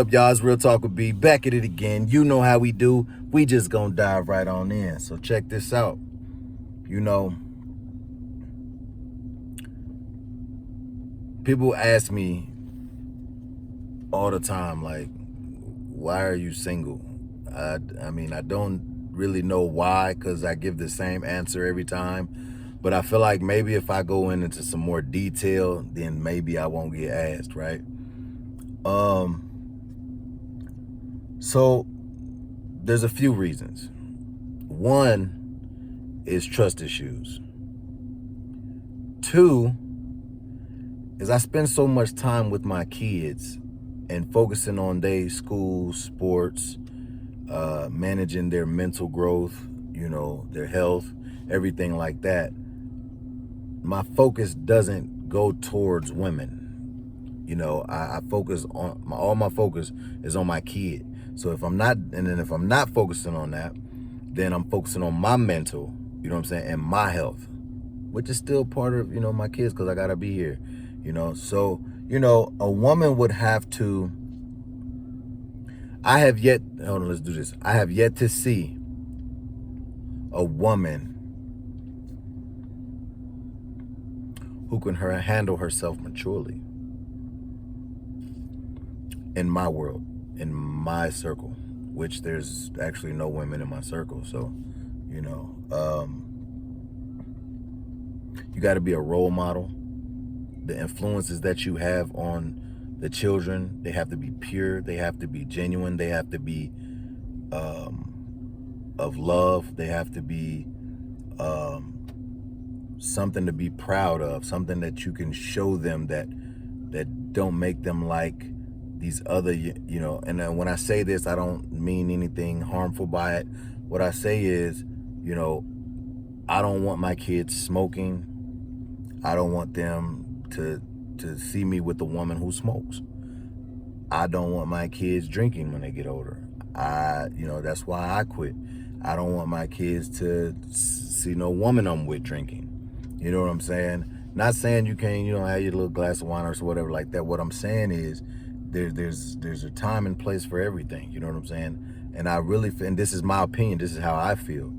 Up, y'all? It's Real Talk with B. Back at it again. You know how we do. We just gonna dive right on in. So check this out. You know, people ask me all the time, like, why are you single? I mean, I don't really know why, because I give the same answer every time. But I feel like maybe if I go into some more detail, then maybe I won't get asked, right? So there's a few reasons. One is trust issues. Two is I spend so much time with my kids and focusing on their school, sports, managing their mental growth, their health, everything like that. My focus doesn't go towards women. I focus on all my focus is on my kid. So if I'm not focusing on that, then I'm focusing on my mental, and my health, which is still part of, my kids, because I gotta be here, So, a woman would have to, hold on, let's do this. I have yet to see a woman who can handle herself maturely in my world, in my circle, which there's actually no women in my circle. So, you got to be a role model. The influences that you have on the children, they have to be pure, they have to be genuine, they have to be of love, they have to be something to be proud of, something that you can show them that don't make them like these other, and when I say this, I don't mean anything harmful by it. What I say is, I don't want my kids smoking. I don't want them to see me with a woman who smokes. I don't want my kids drinking when they get older. That's why I quit. I don't want my kids to see no woman I'm with drinking. You know what I'm saying? Not saying you can't, have your little glass of wine or whatever like that. What I'm saying is there's a time and place for everything. You know what I'm saying? And and this is my opinion. This is how I feel.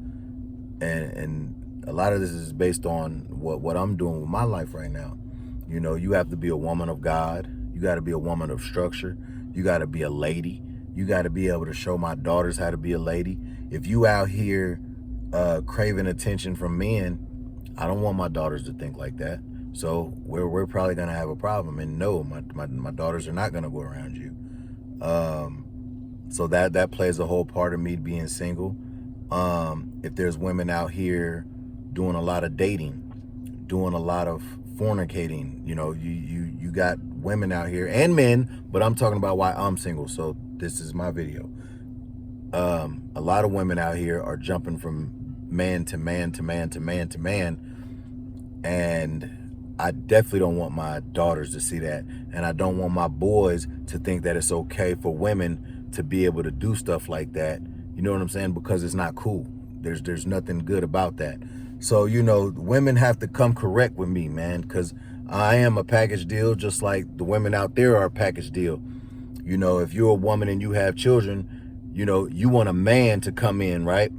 And a lot of this is based on what I'm doing with my life right now. You have to be a woman of God. You got to be a woman of structure. You got to be a lady. You got to be able to show my daughters how to be a lady. If you out here craving attention from men, I don't want my daughters to think like that. So we're probably gonna have a problem. And no, my daughters are not gonna go around you. So that plays a whole part of me being single. If there's women out here doing a lot of dating, doing a lot of fornicating, you got women out here and men, but I'm talking about why I'm single. So this is my video. A lot of women out here are jumping from man to man to man to man to man. And I definitely don't want my daughters to see that. And I don't want my boys to think that it's okay for women to be able to do stuff like that. You know what I'm saying? Because it's not cool. There's nothing good about that. So, women have to come correct with me, man, because I am a package deal, just like the women out there are a package deal. If you're a woman and you have children, you want a man to come in, right,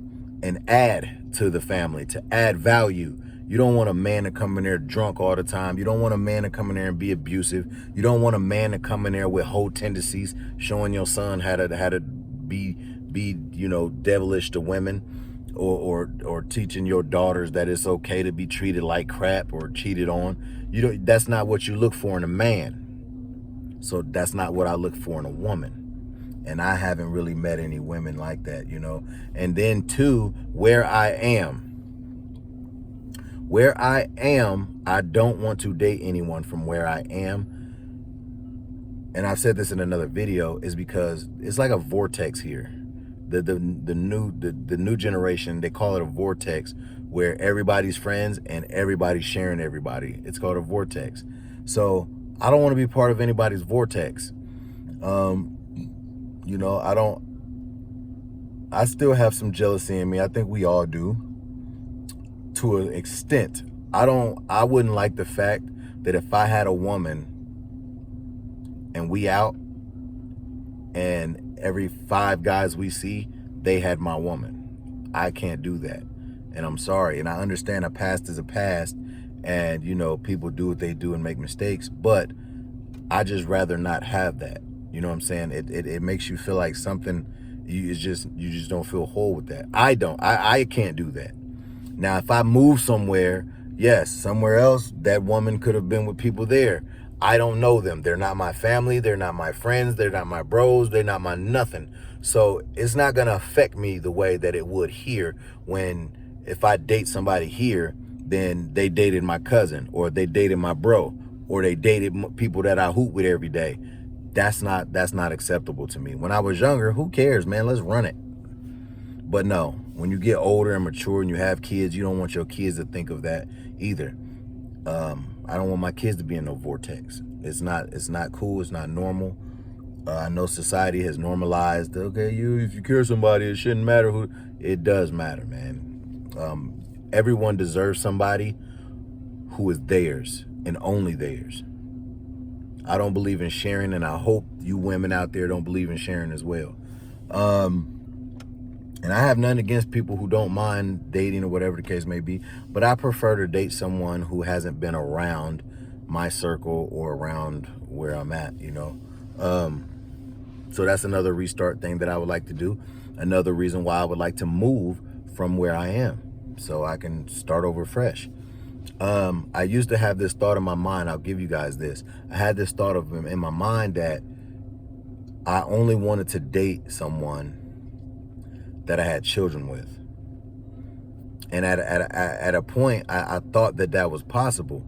and add to the family, to add value. You don't want a man to come in there drunk all the time. You don't want a man to come in there and be abusive. You don't want a man to come in there with whole tendencies, showing your son how to be devilish to women, or teaching your daughters that it's okay to be treated like crap or cheated on. That's not what you look for in a man. So that's not what I look for in a woman. And I haven't really met any women like that, And then two, where I am, I don't want to date anyone from where I am. And I've said this in another video, is because it's like a vortex here. The new generation, they call it a vortex, where everybody's friends and everybody's sharing everybody. It's called a vortex. So I don't want to be part of anybody's vortex. I still have some jealousy in me. I think we all do, to an extent. I wouldn't like the fact that if I had a woman and we out, and every 5 guys we see, they had my woman. I can't do that. And I'm sorry. And I understand a past is a past, and, you know, people do what they do and make mistakes, but I just rather not have that. You know what I'm saying? It makes you feel like something, you just don't feel whole with that. I don't. I can't do that. Now, if I move somewhere, yes, somewhere else, that woman could have been with people there. I don't know them. They're not my family. They're not my friends. They're not my bros. They're not my nothing. So it's not going to affect me the way that it would here when if I date somebody here, then they dated my cousin or they dated my bro or they dated people that I hoop with every day. That's not acceptable to me. When I was younger, who cares, man? Let's run it. But no, when you get older and mature and you have kids, you don't want your kids to think of that either. I don't want my kids to be in no vortex. It's not cool. It's not normal. I know society has normalized, okay, if you kill somebody, it shouldn't matter who. It does matter, man. Everyone deserves somebody who is theirs and only theirs. I don't believe in sharing, and I hope you women out there don't believe in sharing as well. And I have nothing against people who don't mind dating or whatever the case may be, but I prefer to date someone who hasn't been around my circle or around where I'm at, you know. So that's another restart thing that I would like to do. Another reason why I would like to move from where I am so I can start over fresh. I used to have this thought in my mind. I'll give you guys this. I had this thought in my mind that I only wanted to date someone that I had children with. And at a point, I thought that was possible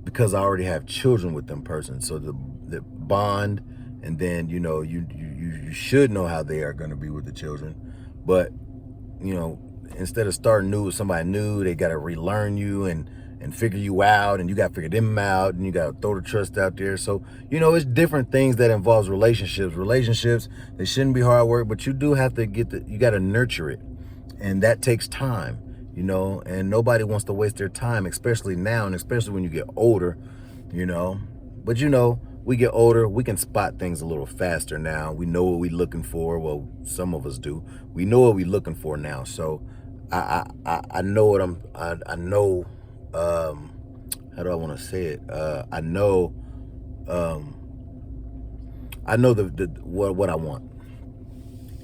because I already have children with them person. So the bond, and then, you know, you should know how they are going to be with the children. But, you know, instead of starting new with somebody new, they got to relearn you and figure you out, and you got to figure them out, and you got to throw the trust out there. So, you know, it's different things that involves relationships. Relationships, they shouldn't be hard work, but you do have to you got to nurture it. And that takes time, you know, and nobody wants to waste their time, especially now, and especially when you get older, you know. But, you know, we get older, we can spot things a little faster now. We know what we're looking for. Well, some of us do. We know what we're looking for now. So I know what I know. How do I want to say it? I know what I want,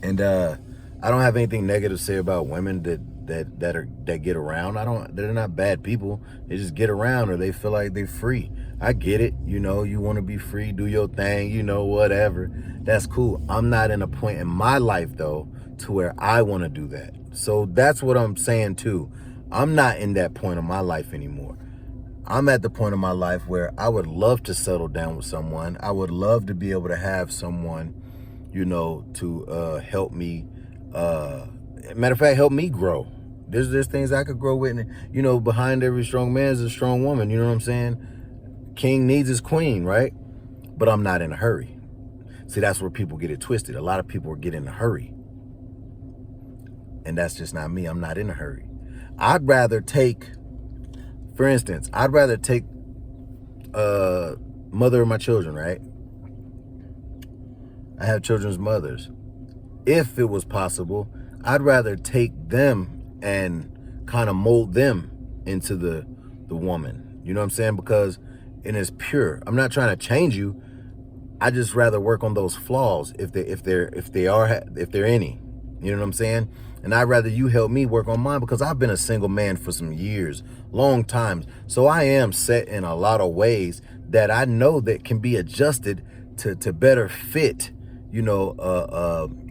and I don't have anything negative to say about women that get around. They're not bad people. They just get around, or they feel like they're free. I get it. You know, you want to be free, do your thing, you know, whatever. That's cool. I'm not in a point in my life though to where I want to do that. So that's what I'm saying too. I'm not in that point of my life anymore. I'm at the point of my life where I would love to settle down with someone. I would love to be able to have someone, you know, to help me. Matter of fact, help me grow. There's things I could grow with. And, you know, behind every strong man is a strong woman. You know what I'm saying? King needs his queen, right? But I'm not in a hurry. See, that's where people get it twisted. A lot of people get in a hurry. And that's just not me. I'm not in a hurry. I'd rather take, for instance, mother of my children, right? I have children's mothers. If it was possible, I'd rather take them and kind of mold them into the woman. You know what I'm saying? Because it is pure. I'm not trying to change you. I just rather work on those flaws if they're any. You know what I'm saying? And I'd rather you help me work on mine, because I've been a single man for some years, long times. So I am set in a lot of ways that I know that can be adjusted to better fit, you know,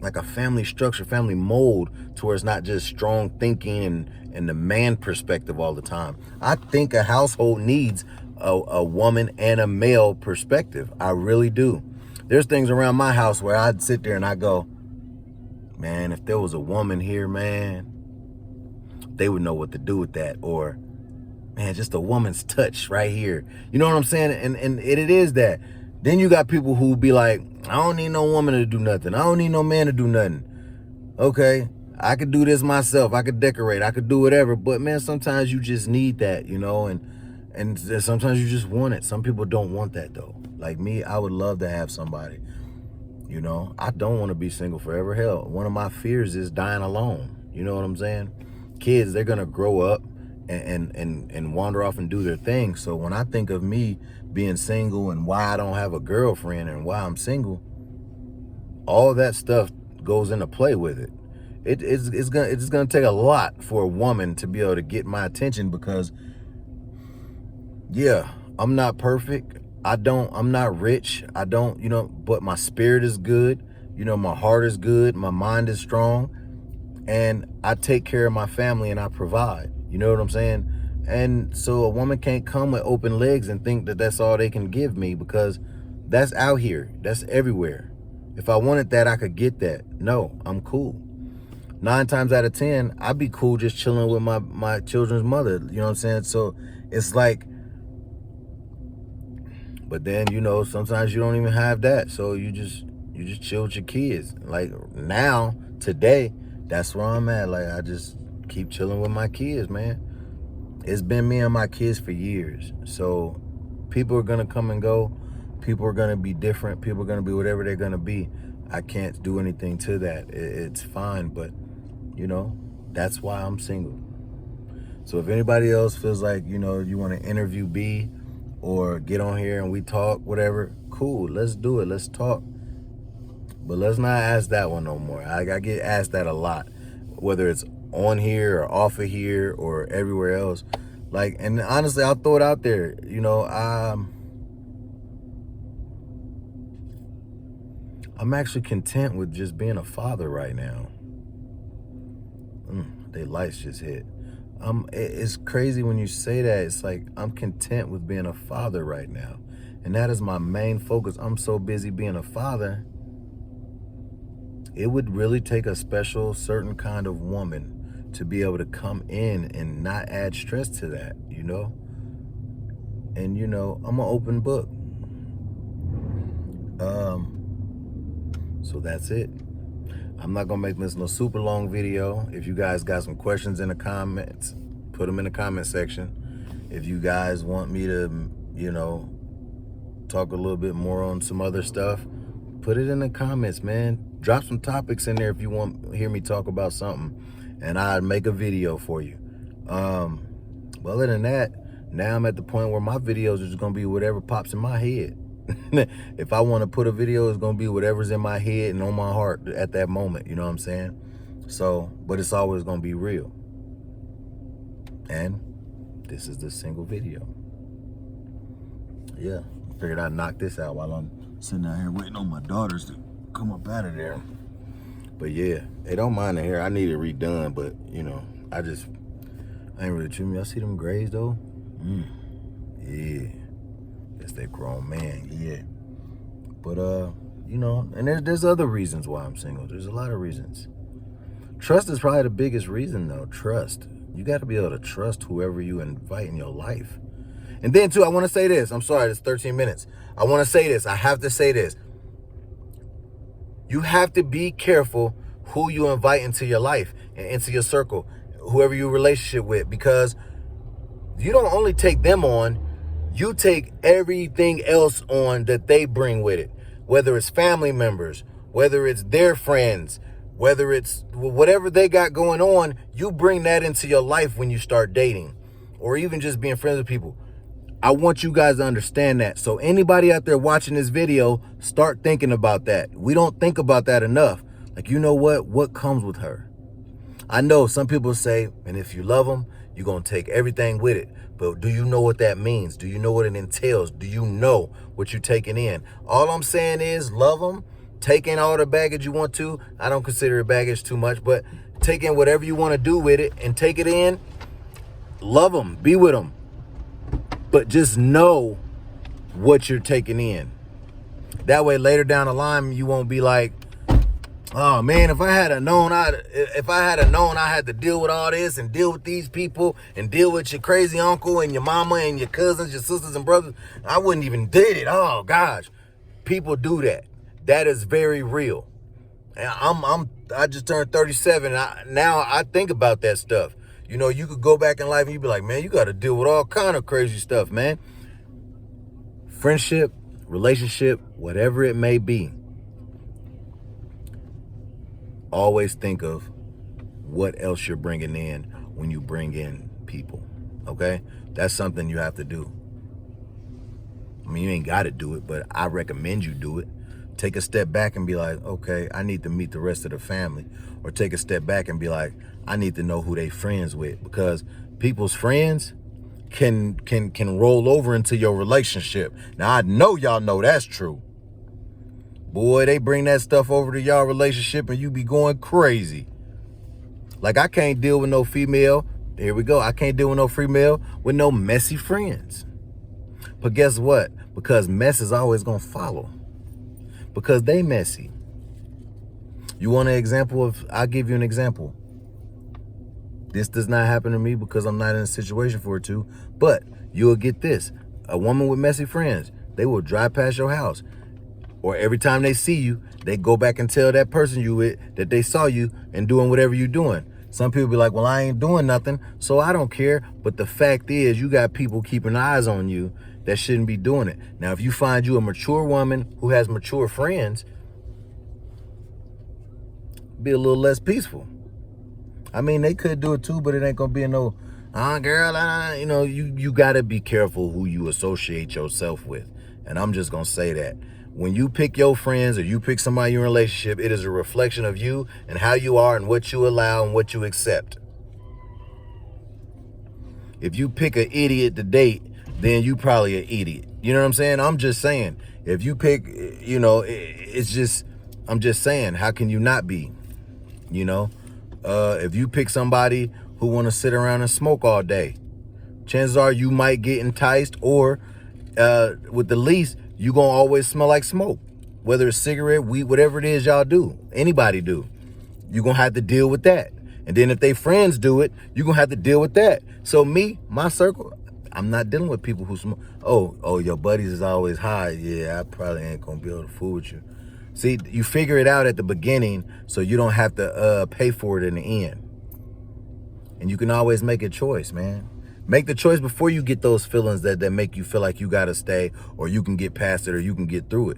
like a family structure, family mold, to where it's not just strong thinking and the man perspective all the time. I think a household needs a woman and a male perspective. I really do. There's things around my house where I'd sit there and I go, man, if there was a woman here, man, they would know what to do with that. Or, man, just a woman's touch right here. You know what I'm saying? And it is that. Then you got people who be like, I don't need no woman to do nothing. I don't need no man to do nothing. Okay, I could do this myself. I could decorate. I could do whatever. But, man, sometimes you just need that, you know, and sometimes you just want it. Some people don't want that, though. Like me, I would love to have somebody. You know, I don't want to be single forever. Hell, one of my fears is dying alone. You know what I'm saying? Kids, they're gonna grow up and wander off and do their thing. So when I think of me being single and why I don't have a girlfriend and why I'm single, all that stuff goes into play with it. It's gonna take a lot for a woman to be able to get my attention, because yeah, I'm not perfect. I'm not rich. I don't, but my spirit is good. My heart is good. My mind is strong. And I take care of my family and I provide. You know what I'm saying? And so a woman can't come with open legs and think that that's all they can give me, because that's out here. That's everywhere. If I wanted that, I could get that. No, I'm cool. 9 times out of 10, I'd be cool just chilling with my children's mother. You know what I'm saying? So it's like, but then, sometimes you don't even have that. So you just chill with your kids. Like now, today, that's where I'm at. Like I just keep chilling with my kids, man. It's been me and my kids for years. So people are gonna come and go. People are gonna be different. People are gonna be whatever they're gonna be. I can't do anything to that. It's fine, but that's why I'm single. So if anybody else feels like, you want to interview B or get on here and we talk, whatever, cool, let's do it. Let's talk. But let's not ask that one no more. I get asked that a lot, whether it's on here or off of here or everywhere else. Like, and honestly, I'll throw it out there. I'm actually content with just being a father right now. They lights just hit. It's crazy when you say that. It's like I'm content with being a father right now. And that is my main focus. I'm so busy being a father. It would really take a special, certain kind of woman to be able to come in and not add stress to that, And, I'm an open book. So that's it. I'm not going to make this no super long video. If you guys got some questions in the comments, put them in the comment section. If you guys want me to, talk a little bit more on some other stuff, put it in the comments, man. Drop some topics in there if you want to hear me talk about something, and I'll make a video for you. But other than that, now I'm at the point where my videos are just going to be whatever pops in my head. If I want to put a video, it's going to be whatever's in my head and on my heart at that moment. You know what I'm saying? So, but it's always going to be real. And this is the single video. Yeah, figured I'd knock this out while I'm sitting out here waiting on my daughters to come up out of there. But yeah, hey, don't mind the hair. I need it redone, but I ain't really trimming. Y'all see them grays though? Yeah. That's that grown man, yeah. But and there's other reasons why I'm single. There's a lot of reasons. Trust is probably the biggest reason though. Trust. You got to be able to trust whoever you invite in your life. And then too, I want to say this. I'm sorry, it's 13 minutes. I want to say this. I have to say this. You have to be careful who you invite into your life and into your circle, whoever you relationship with, because you don't only take them on, you take everything else on that they bring with it, whether it's family members, whether it's their friends, whether it's whatever they got going on, you bring that into your life when you start dating or even just being friends with people. I want you guys to understand that. So anybody out there watching this video, start thinking about that. We don't think about that enough. Like, what comes with her? I know some people say, and if you love them, you're going to take everything with it. But do you know what that means? Do you know what it entails? Do you know what you're taking in? All I'm saying is love them. Take in all the baggage you want to. I don't consider it baggage too much, but take in whatever you want to do with it and take it in. Love them. Be with them. But just know what you're taking in. That way later down the line, you won't be like, oh man, if I had known I had to deal with all this and deal with these people and deal with your crazy uncle and your mama and your cousins, your sisters and brothers, I wouldn't even did it. Oh gosh. People do that. That is very real. And I just turned 37. Now I think about that stuff. You could go back in life and you'd be like, man, you got to deal with all kind of crazy stuff, man. Friendship, relationship, whatever it may be, always think of what else you're bringing in when you bring in people, okay? That's something you have to do. I mean, you ain't got to do it, but I recommend you do it. Take a step back and be like, okay, I need to meet the rest of the family. Or take a step back and be like, I need to know who they friends with, because people's friends can roll over into your relationship. Now, I know y'all know that's true. Boy, they bring that stuff over to y'all relationship and you be going crazy. Like, I can't deal with no female. Here we go. I can't deal with no female with no messy friends. But guess what? Because mess is always going to follow. Because they messy. You want an example of, I'll give you an example. This does not happen to me because I'm not in a situation for it to, but you'll get this. A woman with messy friends, they will drive past your house. Or every time they see you, they go back and tell that person you with that they saw you and doing whatever you're doing. Some people be like, well, I ain't doing nothing, so I don't care. But the fact is, you got people keeping eyes on you that shouldn't be doing it. Now, if you find you a mature woman who has mature friends, be a little less peaceful. I mean, they could do it too, but it ain't gonna be no, girl, you know, you gotta be careful who you associate yourself with. And I'm just gonna say that. When you pick your friends or you pick somebody in your relationship, it is a reflection of you and how you are and what you allow and what you accept. If you pick an idiot to date, then you probably an idiot. You know what I'm saying? I'm just saying, if you pick, you know, it's just, I'm just saying, how can you not be? You know, if you pick somebody who want to sit around and smoke all day, chances are you might get enticed, or with the least, you gonna always smell like smoke. Whether it's cigarette, weed, whatever it is y'all do, anybody do, you gonna have to deal with that. And then if they friends do it, you gonna have to deal with that. So me, my circle, I'm not dealing with people who smoke. Oh, your buddies is always high. Yeah, I probably ain't gonna be able to fool with you. See, you figure it out at the beginning so you don't have to pay for it in the end. And you can always make a choice, man. Make the choice before you get those feelings that make you feel like you got to stay, or you can get past it, or you can get through it.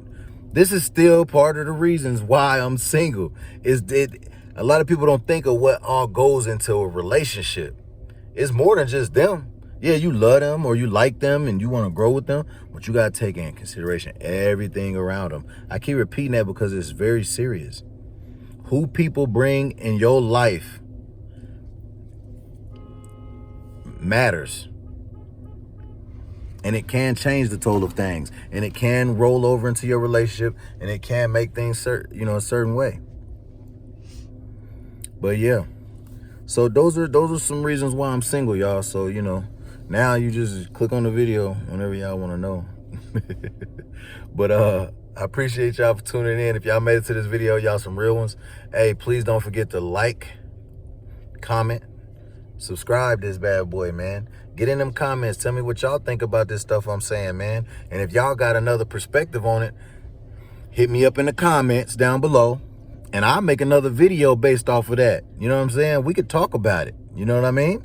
This is still part of the reasons why I'm single. A lot of people don't think of what all goes into a relationship. It's more than just them. Yeah, you love them or you like them and you want to grow with them, but you got to take in consideration everything around them. I keep repeating that because it's very serious. Who people bring in your life matters. And it can change the total of things. And it can roll over into your relationship, and it can make things a certain way. But yeah. So those are some reasons why I'm single, y'all. So, you know, now you just click on the video whenever y'all want to know. But I appreciate y'all for tuning in. If y'all made it to this video, y'all some real ones. Hey, please don't forget to like, comment, subscribe this bad boy, man. Get in them comments. Tell me what y'all think about this stuff I'm saying, man. And if y'all got another perspective on it, hit me up in the comments down below, and I'll make another video based off of that. You know what I'm saying? We could talk about it. You know what I mean?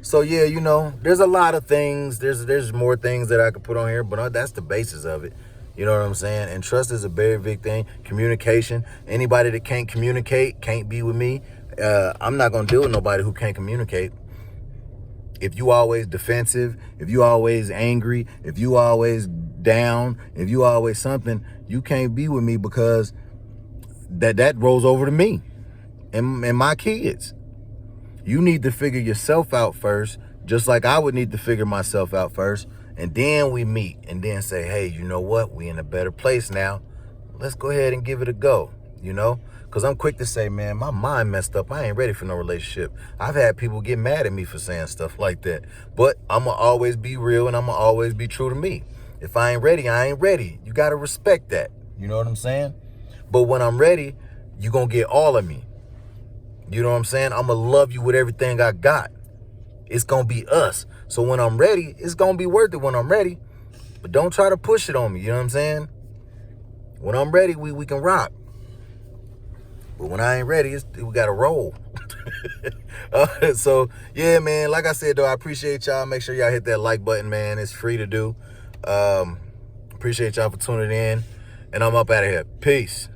So yeah, you know, there's a lot of things. There's more things that I could put on here, but that's the basis of it. You know what I'm saying? And trust is a very big thing. Communication. Anybody that can't communicate can't be with me. I'm not going to deal with nobody who can't communicate. If you always defensive, if you always angry, if you always down, if you always something, you can't be with me, because that rolls over to me and my kids. You need to figure yourself out first, just like I would need to figure myself out first. And then we meet and then say, hey, you know what? We in a better place now. Let's go ahead and give it a go, you know? Because I'm quick to say, man, my mind messed up. I ain't ready for no relationship. I've had people get mad at me for saying stuff like that. But I'm going to always be real, and I'm going to always be true to me. If I ain't ready, I ain't ready. You got to respect that. You know what I'm saying? But when I'm ready, you going to get all of me. You know what I'm saying? I'm going to love you with everything I got. It's going to be us. So when I'm ready, it's going to be worth it when I'm ready. But don't try to push it on me. You know what I'm saying? When I'm ready, we can rock. But when I ain't ready, we got to roll. So, yeah, man, like I said, though, I appreciate y'all. Make sure y'all hit that like button, man. It's free to do. Appreciate y'all for tuning in. And I'm up out of here. Peace.